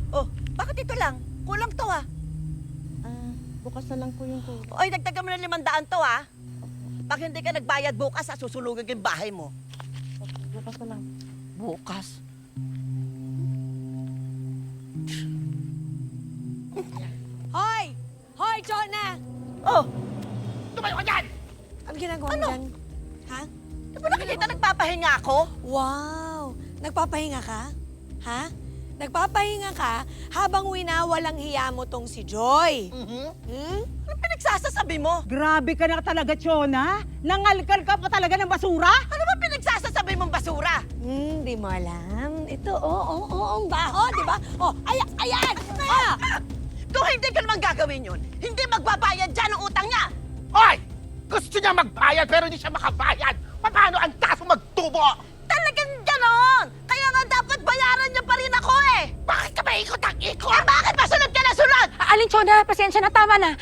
Oh, bakit ito lang? Kulang to ah. Bukas na lang po yung kulang. Oy, dagdagan mo ng 500 to ah. Pag hindi ka nagbayad bukas, susulugin ko yung bahay mo. Bukas na lang. Bukas? Hoy! Hoy, Jonah! Oh, Tumayo ka dyan! Ano ginagawa mo Ano? dyan? Ha? di ba nakikita nagpapahinga ako? Wow! Nagpapahinga ka? Ha? Nagpapahinga ka habang winawalang hiya mo tong si Joy. Hmm? Anong pinagsasasabi mo? Grabe ka na talaga, Chona. Nangalkal ka pa talaga ng basura. Ano ba pinagsasasabi mong basura? Di mo alam. Ito, ang baho, di ba? Oh, ayan! Oh! Kung hindi ka naman gagawin yun, hindi magbabayad dyan ang utang niya! Hoy! Gusto niya magbayad pero hindi siya makabayad! Paano ang taso magtubo? Talagang ganon! Kaya nga dapat bayaran niya pa rin ako eh! Bakit ka ba ikot ang ikot? Eh bakit ba sunod ka na sunod? Aling Chona, pasensya na, tama na.